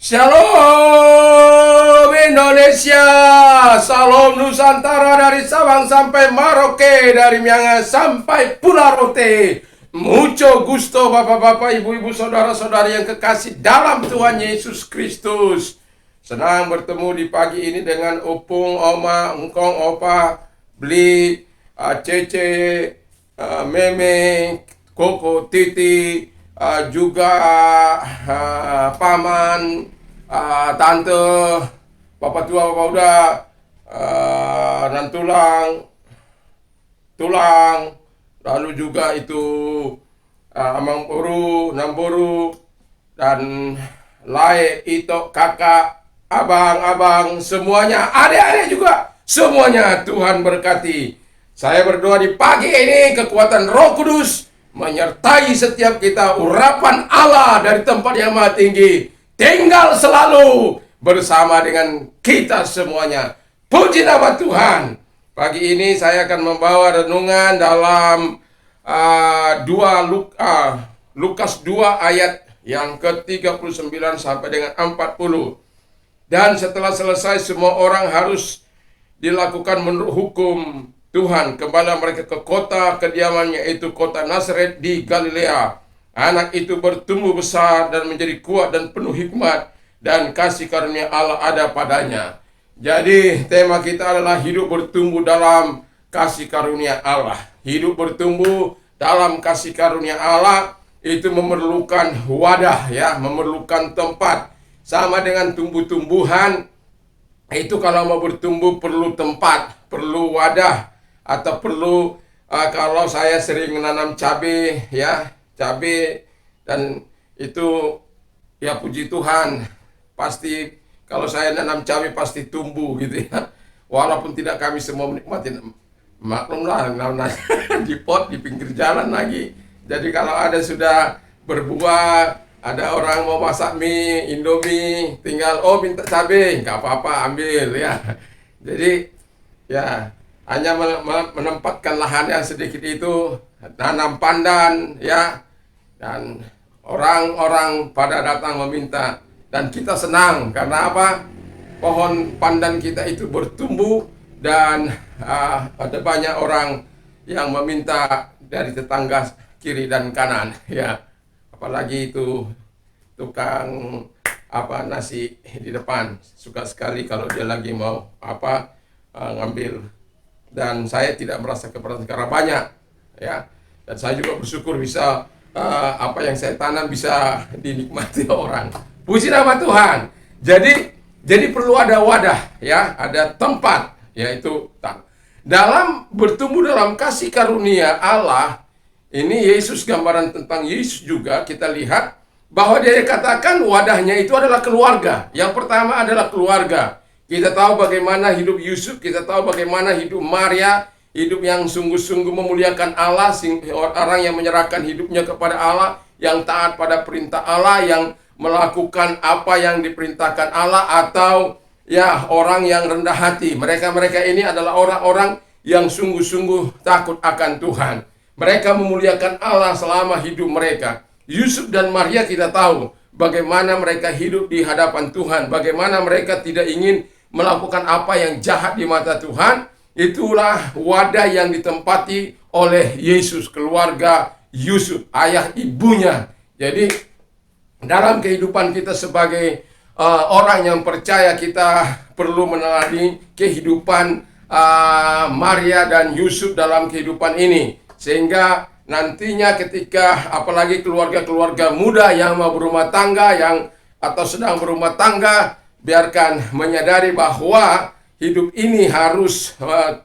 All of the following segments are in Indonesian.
Shalom Indonesia, salam Nusantara dari Sabang sampai Merauke, dari Miangas sampai Pulau Rote. Mucho gusto bapak-bapak, ibu-ibu, saudara-saudari yang kekasih dalam Tuhan Yesus Kristus. Senang bertemu di pagi ini dengan Opung, Oma, Engkong, Opa, Bli, Cece, Meme, Koko, Titi, juga paman, tante, bapak tua, bapak muda, dan tulang, lalu juga itu amang boru, namboru, dan lai, ito, kakak, abang, semuanya, adik-adik juga, semuanya Tuhan berkati. Saya berdoa di pagi ini kekuatan Roh Kudus menyertai setiap kita, urapan Allah dari tempat yang maha tinggi tinggal selalu bersama dengan kita semuanya. Puji nama Tuhan. Pagi ini saya akan membawa renungan dalam Lukas 2 ayat yang ke-39 sampai dengan 40. Dan setelah selesai, semua orang harus dilakukan menurut hukum Tuhan. Kembali mereka ke kota kediamannya, yaitu kota Nazaret di Galilea. Anak itu bertumbuh besar dan menjadi kuat dan penuh hikmat, dan kasih karunia Allah ada padanya. Jadi tema kita adalah hidup bertumbuh dalam kasih karunia Allah. Hidup bertumbuh dalam kasih karunia Allah itu memerlukan wadah, ya, memerlukan tempat. Sama dengan tumbuh-tumbuhan, itu kalau mau bertumbuh perlu tempat, perlu wadah, atau perlu kalau saya sering menanam cabai, ya, cabai, dan itu ya puji Tuhan, pasti kalau saya nanam cabai pasti tumbuh gitu ya. Walaupun tidak kami semua menikmati, maklumlah di pot di pinggir jalan lagi. Jadi kalau ada sudah berbuah, ada orang mau masak mie, Indomie, tinggal minta cabai, nggak apa-apa, ambil ya. Jadi ya hanya menempatkan lahan yang sedikit itu, tanam pandan, ya, dan orang-orang pada datang meminta, dan kita senang karena apa? Pohon pandan kita itu bertumbuh, dan ada banyak orang yang meminta dari tetangga kiri dan kanan, ya. Apalagi itu tukang nasi di depan suka sekali kalau dia lagi mau ngambil, dan saya tidak merasa keberatan karena banyak, ya. Dan saya juga bersyukur bisa apa yang saya tanam bisa dinikmati orang. Puji nama Tuhan. Jadi perlu ada wadah, ya, ada tempat, yaitu dalam bertumbuh dalam kasih karunia Allah. Ini Yesus, gambaran tentang Yesus juga kita lihat bahwa dia katakan wadahnya itu adalah keluarga. Yang pertama adalah keluarga. Kita tahu bagaimana hidup Yusuf, kita tahu bagaimana hidup Maria, hidup yang sungguh-sungguh memuliakan Allah, orang yang menyerahkan hidupnya kepada Allah, yang taat pada perintah Allah, yang melakukan apa yang diperintahkan Allah, atau ya orang yang rendah hati. Mereka ini adalah orang-orang yang sungguh-sungguh takut akan Tuhan. Mereka memuliakan Allah selama hidup mereka. Yusuf dan Maria kita tahu bagaimana mereka hidup di hadapan Tuhan, bagaimana mereka tidak ingin melakukan apa yang jahat di mata Tuhan. Itulah wadah yang ditempati oleh Yesus, keluarga Yusuf, ayah ibunya. Jadi dalam kehidupan kita sebagai orang yang percaya, kita perlu meneladani kehidupan Maria dan Yusuf dalam kehidupan ini, sehingga nantinya ketika apalagi keluarga-keluarga muda yang mau berumah tangga, atau sedang berumah tangga, biarkan menyadari bahwa hidup ini harus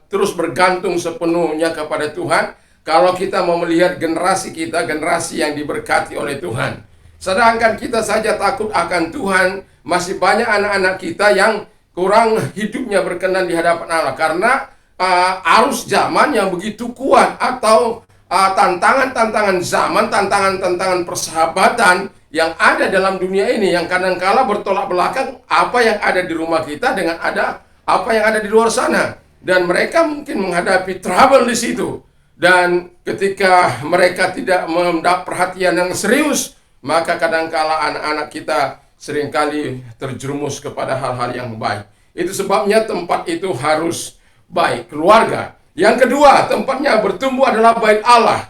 terus bergantung sepenuhnya kepada Tuhan. Kalau kita mau melihat generasi kita, generasi yang diberkati oleh Tuhan. Sedangkan kita saja takut akan Tuhan, masih banyak anak-anak kita yang kurang hidupnya berkenan di hadapan Allah. Karena arus zaman yang begitu kuat, atau tantangan-tantangan zaman, tantangan-tantangan persahabatan yang ada dalam dunia ini, yang kadang-kala bertolak belakang apa yang ada di rumah kita dengan apa yang ada di luar sana. Dan mereka mungkin menghadapi trouble di situ. Dan ketika mereka tidak mendapat perhatian yang serius, maka kadang-kala anak-anak kita seringkali terjerumus kepada hal-hal yang baik. Itu sebabnya tempat itu harus baik, keluarga. Yang kedua, tempatnya bertumbuh adalah bait Allah.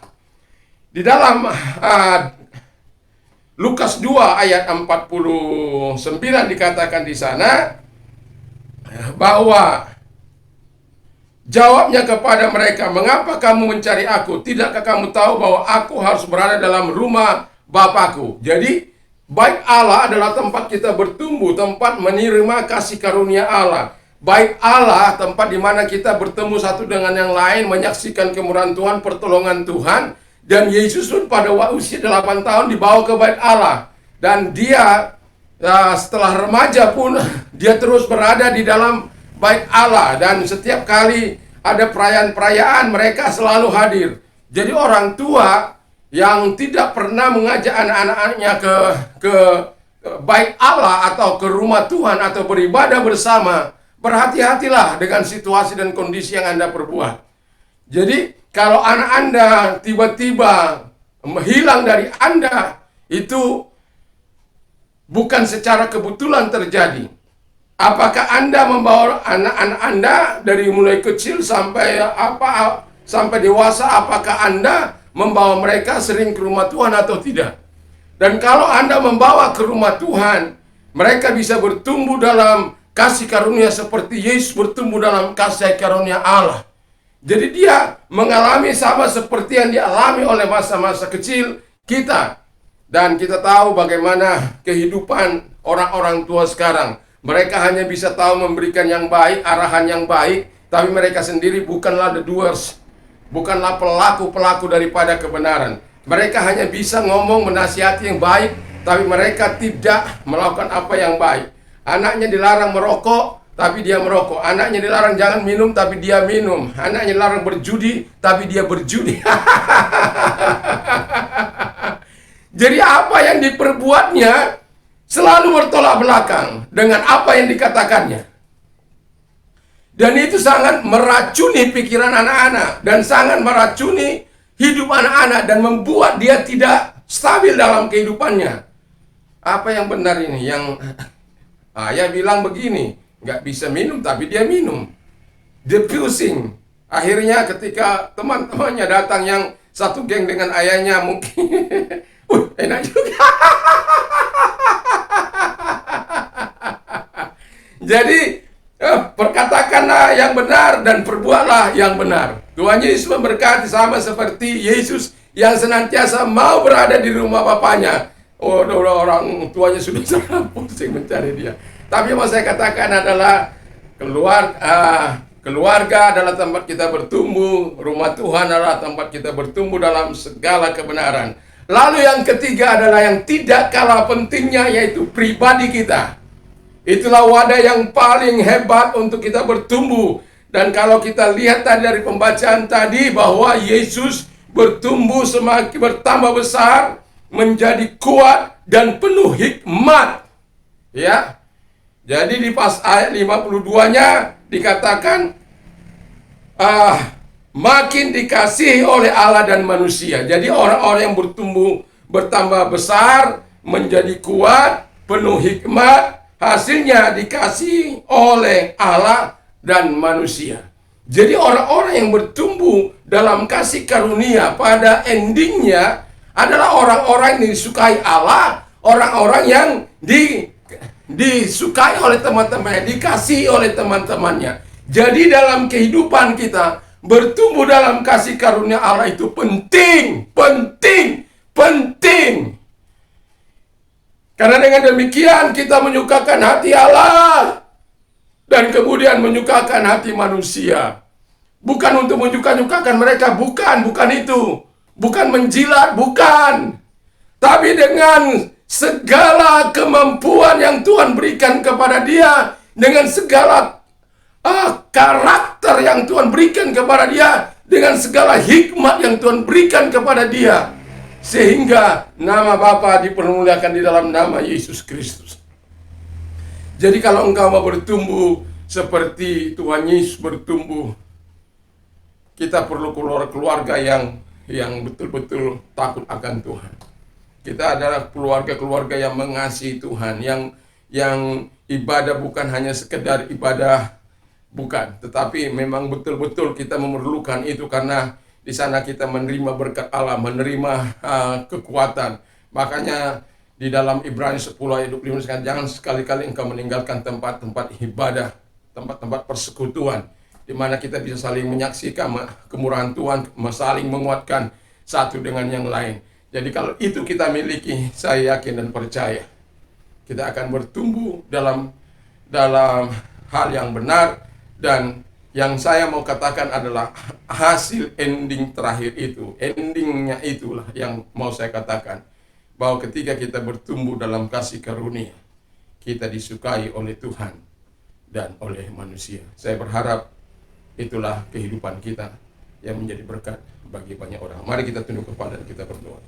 Di dalam Lukas 2 ayat 49 dikatakan di sana bahwa jawabnya kepada mereka, "Mengapa kamu mencari aku? Tidakkah kamu tahu bahwa aku harus berada dalam rumah Bapakku?" Jadi, bait Allah adalah tempat kita bertumbuh, tempat menerima kasih karunia Allah. Bait Allah, tempat di mana kita bertemu satu dengan yang lain, menyaksikan kemurahan Tuhan, pertolongan Tuhan. Dan Yesus pun pada usia 8 tahun dibawa ke bait Allah. Dan dia setelah remaja pun dia terus berada di dalam bait Allah, dan setiap kali ada perayaan-perayaan mereka selalu hadir. Jadi orang tua yang tidak pernah mengajak anak-anaknya ke bait Allah atau ke rumah Tuhan atau beribadah bersama, berhati-hatilah dengan situasi dan kondisi yang Anda perbuat. Jadi kalau anak Anda tiba-tiba menghilang dari Anda, itu bukan secara kebetulan terjadi. Apakah Anda membawa anak-anak Anda dari mulai kecil sampai dewasa? Apakah Anda membawa mereka sering ke rumah Tuhan atau tidak? Dan kalau Anda membawa ke rumah Tuhan, mereka bisa bertumbuh dalam kasih karunia seperti Yesus bertumbuh dalam kasih karunia Allah. Jadi dia mengalami sama seperti yang dialami oleh masa-masa kecil kita. Dan kita tahu bagaimana kehidupan orang-orang tua sekarang. Mereka hanya bisa tahu memberikan yang baik, arahan yang baik, tapi mereka sendiri bukanlah the doers, bukanlah pelaku-pelaku daripada kebenaran. Mereka hanya bisa ngomong menasihati yang baik, tapi mereka tidak melakukan apa yang baik. Anaknya dilarang merokok, tapi dia merokok. Anaknya dilarang jangan minum, tapi dia minum. Anaknya dilarang berjudi, tapi dia berjudi. Jadi apa yang diperbuatnya selalu bertolak belakang dengan apa yang dikatakannya. Dan itu sangat meracuni pikiran anak-anak, dan sangat meracuni hidup anak-anak, dan membuat dia tidak stabil dalam kehidupannya. Apa yang benar ini? Yang ayah bilang begini, nggak bisa minum tapi dia minum. Dia pusing. Akhirnya ketika teman-temannya datang yang satu geng dengan ayahnya, mungkin enak juga. Jadi perkatakanlah yang benar dan perbuatlah yang benar. Tuhan Yesus memberkati, sama seperti Yesus yang senantiasa mau berada di rumah Bapaknya. Oh, orang tuanya sudah sangat pusing mencari dia. Tapi yang mau saya katakan adalah keluarga adalah tempat kita bertumbuh. Rumah Tuhan adalah tempat kita bertumbuh dalam segala kebenaran. Lalu yang ketiga adalah yang tidak kalah pentingnya, yaitu pribadi kita. Itulah wadah yang paling hebat untuk kita bertumbuh. Dan kalau kita lihat tadi dari pembacaan tadi, bahwa Yesus bertumbuh semakin bertambah besar, menjadi kuat dan penuh hikmat. Ya. Jadi di pas ayat 52-nya dikatakan makin dikasihi oleh Allah dan manusia. Jadi orang-orang yang bertambah besar, menjadi kuat, penuh hikmat, hasilnya dikasihi oleh Allah dan manusia. Jadi orang-orang yang bertumbuh dalam kasih karunia pada endingnya adalah orang-orang yang disukai Allah, orang-orang yang disukai oleh teman-temannya, dikasihi oleh teman-temannya. Jadi dalam kehidupan kita, bertumbuh dalam kasih karunia Allah itu penting. Karena dengan demikian kita menyukakan hati Allah dan kemudian menyukakan hati manusia. Bukan untuk menyukakan mereka, bukan itu. Bukan menjilat, bukan. Tapi dengan segala kemampuan yang Tuhan berikan kepada dia, dengan segala karakter yang Tuhan berikan kepada dia, dengan segala hikmat yang Tuhan berikan kepada dia, sehingga nama Bapa dipermuliakan di dalam nama Yesus Kristus. Jadi kalau engkau mau bertumbuh seperti Tuhan Yesus bertumbuh, kita perlu keluarga yang betul-betul takut akan Tuhan. Kita adalah keluarga-keluarga yang mengasihi Tuhan, yang ibadah bukan hanya sekedar ibadah, bukan, tetapi memang betul-betul kita memerlukan itu karena di sana kita menerima berkat Allah, menerima kekuatan. Makanya di dalam Ibrani 10 ayat 25 jangan sekali-kali engkau meninggalkan tempat-tempat ibadah, tempat-tempat persekutuan, di mana kita bisa saling menyaksikan kemurahan Tuhan, saling menguatkan satu dengan yang lain. Jadi kalau itu kita miliki, saya yakin dan percaya kita akan bertumbuh dalam hal yang benar. Dan yang saya mau katakan adalah hasil ending terakhir itu, endingnya itulah yang mau saya katakan, bahwa ketika kita bertumbuh dalam kasih karunia, kita disukai oleh Tuhan dan oleh manusia. Saya berharap itulah kehidupan kita yang menjadi berkat bagi banyak orang. Mari kita tunduk kepala dan kita berdoa.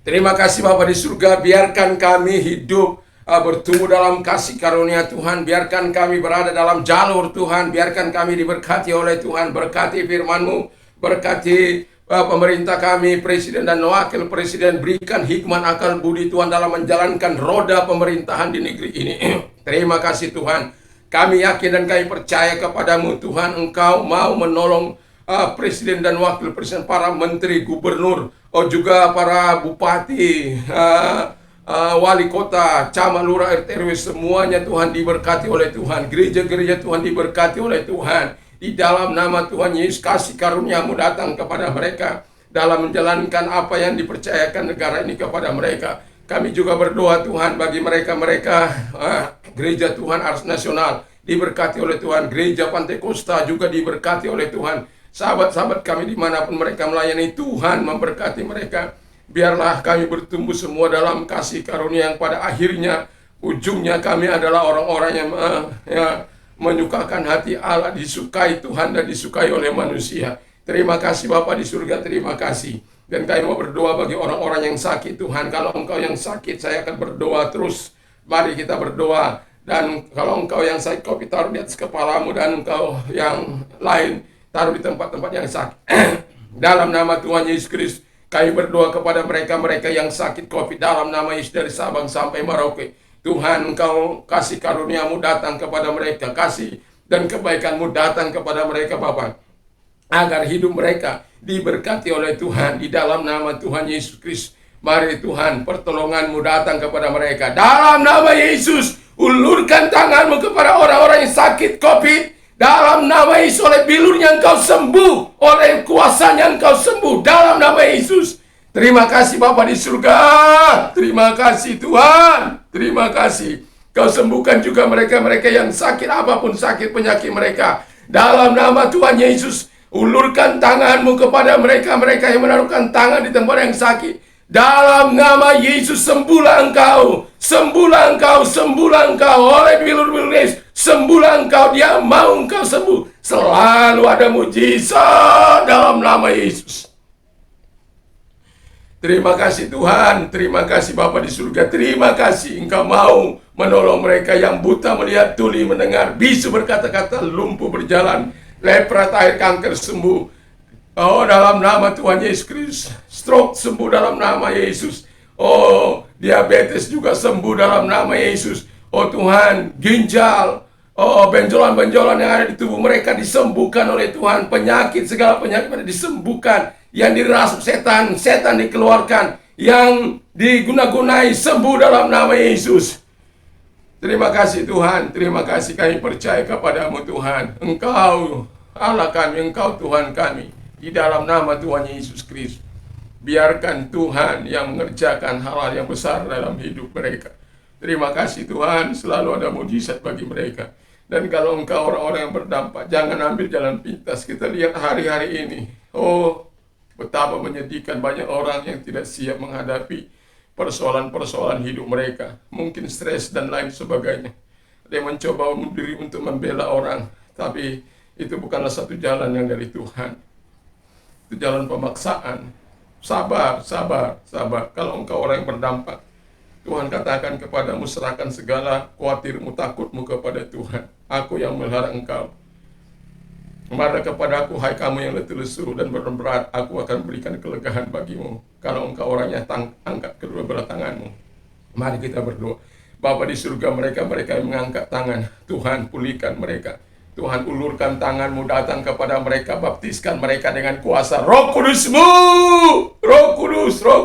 Terima kasih Bapa di surga, biarkan kami hidup bertumbuh dalam kasih karunia Tuhan. Biarkan kami berada dalam jalur Tuhan. Biarkan kami diberkati oleh Tuhan. Berkati firman-Mu, berkati pemerintah kami, presiden dan wakil presiden. Berikan hikmat akal budi Tuhan dalam menjalankan roda pemerintahan di negeri ini. Terima kasih Tuhan. Kami yakin dan kami percaya kepadamu Tuhan. Engkau mau menolong presiden dan wakil presiden, para menteri, gubernur, juga para bupati, wali kota, camat, lurah, RT RW, semuanya Tuhan diberkati oleh Tuhan. Gereja-gereja Tuhan diberkati oleh Tuhan. Di dalam nama Tuhan Yesus, kasih karunia-Mu datang kepada mereka dalam menjalankan apa yang dipercayakan negara ini kepada mereka. Kami juga berdoa Tuhan bagi mereka-mereka gereja Tuhan Ars Nasional diberkati oleh Tuhan. Gereja Pantai Kosta juga diberkati oleh Tuhan. Sahabat-sahabat kami dimanapun mereka melayani, Tuhan memberkati mereka. Biarlah kami bertumbuh semua dalam kasih karunia yang pada akhirnya, ujungnya kami adalah orang-orang yang menyukakan hati Allah, disukai Tuhan dan disukai oleh manusia. Terima kasih Bapa di surga, terima kasih. Dan kami mau berdoa bagi orang-orang yang sakit Tuhan. Kalau engkau yang sakit, saya akan berdoa terus. Mari kita berdoa. Dan kalau engkau yang sakit, kau taruh di atas kepalamu, dan engkau yang lain taruh di tempat-tempat yang sakit. Dalam nama Tuhan Yesus Kristus, kami berdoa kepada mereka-mereka yang sakit COVID dalam nama Yesus, dari Sabang sampai Merauke. Tuhan, engkau kasih karunia-Mu datang kepada mereka, kasih dan kebaikan-Mu datang kepada mereka Bapa, agar hidup mereka diberkati oleh Tuhan di dalam nama Tuhan Yesus Kristus. Mari Tuhan, pertolongan-Mu datang kepada mereka dalam nama Yesus. Ulurkan tangan-Mu kepada orang-orang yang sakit COVID. Dalam nama Yesus, oleh bilurnya engkau sembuh, oleh kuasanya engkau sembuh, dalam nama Yesus. Terima kasih Bapa di surga. Terima kasih Tuhan. Terima kasih. Kau sembuhkan juga mereka-mereka yang sakit, apapun sakit penyakit mereka. Dalam nama Tuhan Yesus, ulurkan tangan-Mu kepada mereka-mereka yang menaruhkan tangan di tempat yang sakit. Dalam nama Yesus, sembuhlah engkau. Sembuhlah engkau, sembuhlah engkau. Oleh bilur-bilur Yesus, sembuhlah engkau. Dia mau engkau sembuh. Selalu ada mujizat dalam nama Yesus. Terima kasih Tuhan. Terima kasih Bapa di surga. Terima kasih Engkau mau menolong mereka yang buta melihat, tuli mendengar, bisu berkata-kata, lumpuh berjalan, lepra, air, kanker sembuh. Oh, dalam nama Tuhan Yesus Kristus. Stroke sembuh dalam nama Yesus. Oh, diabetes juga sembuh dalam nama Yesus. Oh Tuhan, ginjal, oh benjolan-benjolan yang ada di tubuh mereka disembuhkan oleh Tuhan. Penyakit, segala penyakit disembuhkan. Yang dirasuk setan, setan dikeluarkan. Yang diguna-gunai sembuh dalam nama Yesus. Terima kasih Tuhan. Terima kasih, kami percaya kepadamu Tuhan. Engkau Allah kami, Engkau Tuhan kami. Di dalam nama Tuhan Yesus Kristus, biarkan Tuhan yang mengerjakan hal-hal yang besar dalam hidup mereka. Terima kasih Tuhan, selalu ada mujizat bagi mereka. Dan kalau engkau orang-orang yang berdampak, jangan ambil jalan pintas. Kita lihat hari-hari ini, oh betapa menyedihkan, banyak orang yang tidak siap menghadapi persoalan-persoalan hidup mereka. Mungkin stres dan lain sebagainya. Ada yang mencoba diri untuk membela orang, tapi itu bukanlah satu jalan yang dari Tuhan. Itu jalan pemaksaan. Sabar, sabar, sabar. Kalau engkau orang yang berdampak, Tuhan katakan kepadamu, serahkan segala khawatirmu, takutmu kepada Tuhan. Aku yang melihara engkau. Marah kepadaku, hai kamu yang letih lesu dan berat, aku akan berikan kelegaan bagimu. Kalau engkau orangnya, angkat kedua belah tanganmu. Mari kita berdoa. Bapa di surga, mereka yang mengangkat tangan, Tuhan pulihkan mereka. Tuhan ulurkan tanganmu, datang kepada mereka, baptiskan mereka dengan kuasa Roh Kudus-Mu. Roh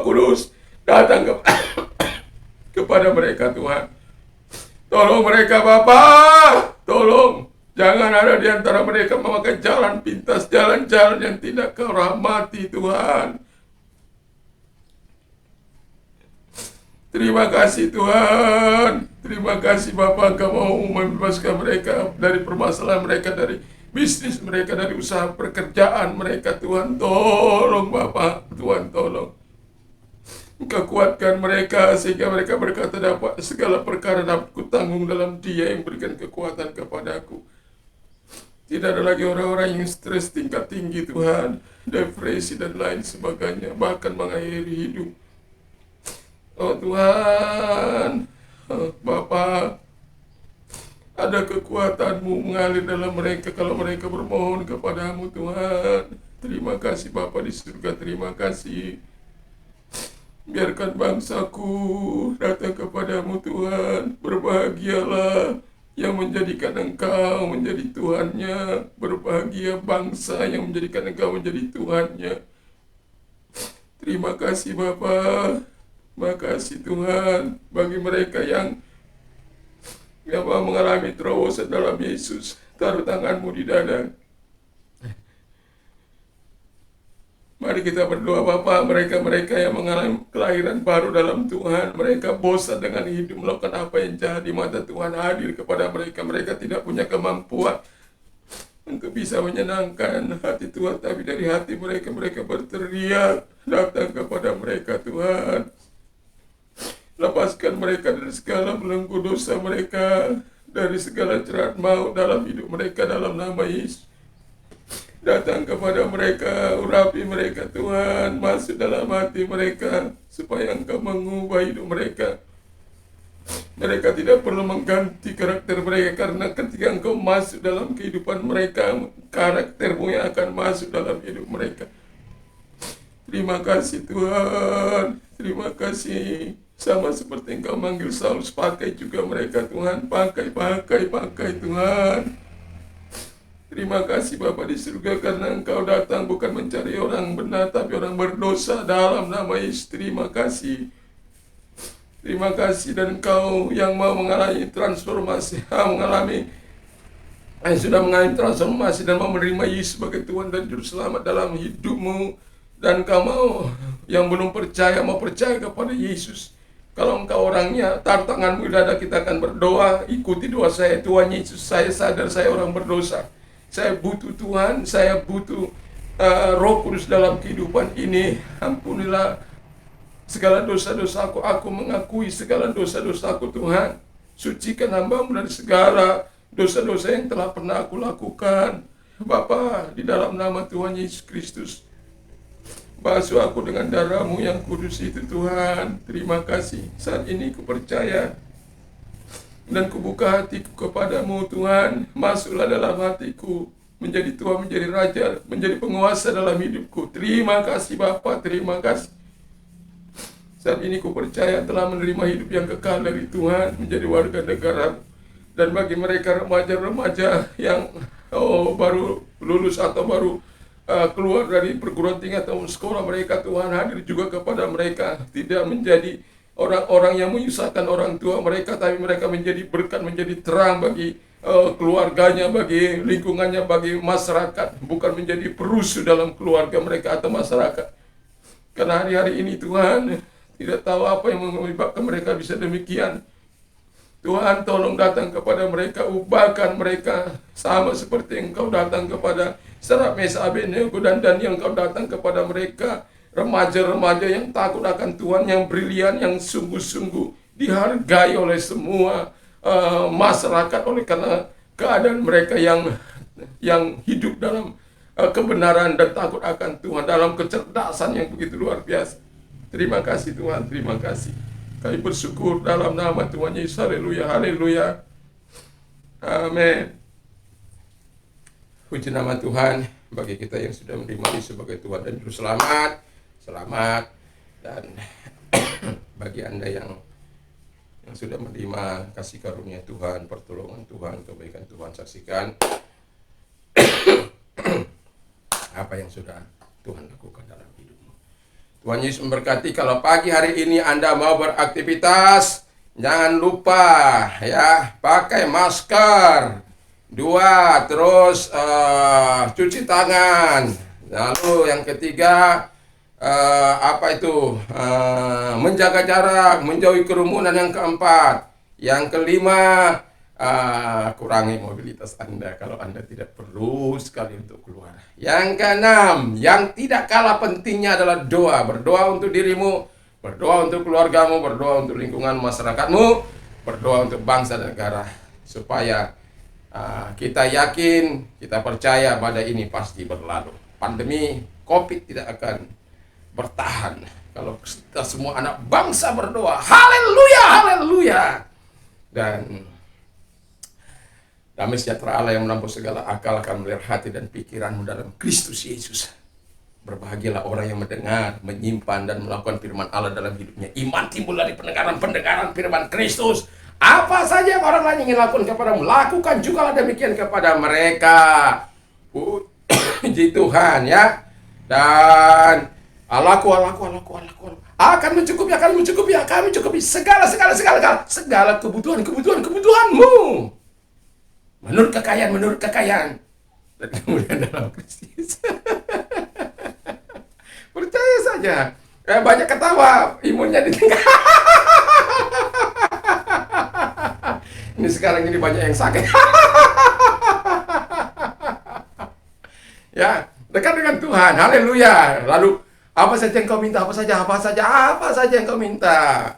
Kudus, datang kepada mereka Tuhan. Tolong mereka Bapa, tolong. Jangan ada di antara mereka memakai jalan pintas, jalan-jalan yang tidak Kau rahmati Tuhan. Terima kasih Tuhan. Terima kasih Bapa, Engkau mau membebaskan mereka dari permasalahan mereka, dari bisnis mereka, dari usaha pekerjaan mereka Tuhan. Tolong Bapa, Tuhan tolong. Engkau kuatkan mereka sehingga mereka berkata, dapat segala perkara dapat kutanggung dalam Dia yang berikan kekuatan kepadaku. Tidak ada lagi orang-orang yang stres tingkat tinggi Tuhan, depresi dan lain sebagainya, bahkan mengakhiri hidup. Oh Tuhan, oh Bapa, ada kekuatan-Mu mengalir dalam mereka kalau mereka bermohon kepadamu Tuhan. Terima kasih Bapa di surga, terima kasih. Biarkan bangsaku datang kepadamu Tuhan. Berbahagialah yang menjadikan Engkau menjadi Tuhannya. Berbahagia bangsa yang menjadikan Engkau menjadi Tuhannya. Terima kasih Bapa. Terima kasih Tuhan. Bagi mereka yang mengalami terobosan dalam Yesus, taruh tanganmu di dada. Mari kita berdoa Bapa, mereka yang mengalami kelahiran baru dalam Tuhan, mereka bosan dengan hidup, melakukan apa yang jahat di mata Tuhan, hadir kepada mereka. Mereka tidak punya kemampuan untuk bisa menyenangkan hati Tuhan, tapi dari hati mereka berteriak, datang kepada mereka Tuhan. Lepaskan mereka dari segala belenggu dosa mereka, dari segala jerat maut dalam hidup mereka, dalam nama Yesus. Datang kepada mereka, urapi mereka Tuhan, masuk dalam hati mereka, supaya Engkau mengubah hidup mereka. Mereka tidak perlu mengganti karakter mereka, karena ketika Engkau masuk dalam kehidupan mereka, karakter-Mu yang akan masuk dalam hidup mereka. Terima kasih Tuhan, terima kasih. Sama seperti Engkau manggil Saulus, pakai juga mereka Tuhan, pakai Tuhan. Terima kasih Bapa di surga, karena Engkau datang bukan mencari orang benar, tapi orang berdosa, dalam nama Yesus. Terima kasih. Terima kasih, dan Engkau yang mau mengalami transformasi, sudah mengalami transformasi dan mau menerima Yesus sebagai Tuhan dan Juru Selamat dalam hidupmu. Dan Engkau mau, yang belum percaya, mau percaya kepada Yesus. Kalau engkau orangnya, taruh tanganmu di dada, kita akan berdoa. Ikuti doa saya. Tuhan Yesus, saya sadar saya orang berdosa. Saya butuh Tuhan, saya butuh Roh Kudus dalam kehidupan ini. Ampunilah segala dosa-dosaku. Aku mengakui segala dosa-dosaku Tuhan. Sucikan hamba-Mu dari segala dosa-dosa yang telah pernah aku lakukan. Bapa, di dalam nama Tuhan Yesus Kristus, basuh aku dengan darah-Mu yang kudus itu Tuhan. Terima kasih. Saat ini ku percaya dan kubuka hatiku kepadamu Tuhan. Masuklah dalam hatiku, menjadi Tuhan, menjadi Raja, menjadi penguasa dalam hidupku. Terima kasih Bapa, terima kasih. Saat ini ku percaya telah menerima hidup yang kekal dari Tuhan, menjadi warga negara. Dan bagi mereka remaja-remaja yang baru lulus atau baru keluar dari perguruan tinggi atau sekolah mereka, Tuhan hadir juga kepada mereka. Tidak menjadi orang-orang yang menyusahkan orang tua mereka, tapi mereka menjadi berkat, menjadi terang bagi keluarganya, bagi lingkungannya, bagi masyarakat. Bukan menjadi perusuh dalam keluarga mereka atau masyarakat. Karena hari-hari ini Tuhan tidak tahu apa yang menyebabkan mereka bisa demikian. Tuhan tolong datang kepada mereka, ubahkan mereka sama seperti Engkau datang kepada Sadrak, Mesak, Abednego dan Daniel. Engkau datang kepada mereka, remaja-remaja yang takut akan Tuhan, yang brilian, yang sungguh-sungguh dihargai oleh semua masyarakat, oleh karena keadaan mereka yang hidup dalam kebenaran dan takut akan Tuhan, dalam kecerdasan yang begitu luar biasa. Terima kasih Tuhan, terima kasih. Kami bersyukur dalam nama Tuhan Yesus. Haleluya, haleluya. Amin. Puji nama Tuhan bagi kita yang sudah menerima Yesus sebagai Tuhan dan Juru Selamat. Selamat. Dan bagi Anda yang sudah menerima kasih karunia Tuhan, pertolongan Tuhan, kebaikan Tuhan, saksikan apa yang sudah Tuhan lakukan dalam hidupmu. Tuhan Yesus memberkati. Kalau pagi hari ini Anda mau beraktivitas, jangan lupa ya, pakai masker. 2, terus cuci tangan. Lalu yang ketiga, menjaga jarak, menjauhi kerumunan. Yang keempat, yang kelima, kurangi mobilitas Anda kalau Anda tidak perlu sekali untuk keluar. Yang keenam, yang tidak kalah pentingnya adalah doa. Berdoa untuk dirimu, berdoa untuk keluargamu, berdoa untuk lingkungan masyarakatmu, berdoa untuk bangsa dan negara, supaya kita yakin, kita percaya badai ini pasti berlalu. Pandemi COVID tidak akan bertahan kalau kita semua anak bangsa berdoa. Haleluya, haleluya. Dan damai sejahtera Allah yang melampaui segala akal akan melihara hati dan pikiranmu dalam Kristus Yesus. Berbahagialah orang yang mendengar, menyimpan dan melakukan firman Allah dalam hidupnya. Iman timbul dari pendengaran firman Kristus. Apa saja yang orang lain ingin lakukan kepadamu, lakukan juga demikian kepada mereka. Puji Tuhan ya. Dan Allahku akan mencukupi segala kebutuhanmu. Menurut kekayaan. Dan kemudian dalam Kristus. Percaya saja. Banyak ketawa, imunnya ditinggal. Ini sekarang ini banyak yang sakit. Ya, dekat dengan Tuhan. Haleluya. Lalu apa saja yang kau minta, apa saja yang kau minta.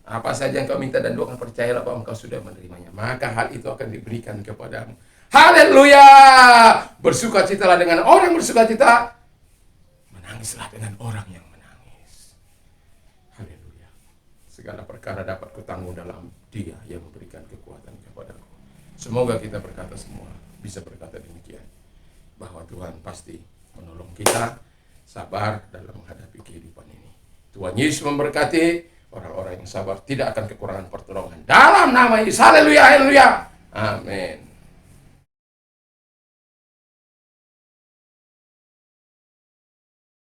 Apa saja yang kau minta dan doakan, percayalah bahwa engkau sudah menerimanya. Maka hal itu akan diberikan kepadamu. Haleluya. Bersukacitalah dengan orang yang bersukacita. Menangislah dengan orang yang menangis. Haleluya. Segala perkara dapat kutanggung dalam Dia yang memberikan kekuatan kepadaku. Semoga kita berkata semua, bisa berkata demikian. Bahwa Tuhan pasti menolong kita sabar dalam menghadapi kehidupan ini. Tuhan Yesus memberkati. Orang-orang yang sabar tidak akan kekurangan pertolongan. Dalam nama Yesus. Haleluya, haleluya. Amin.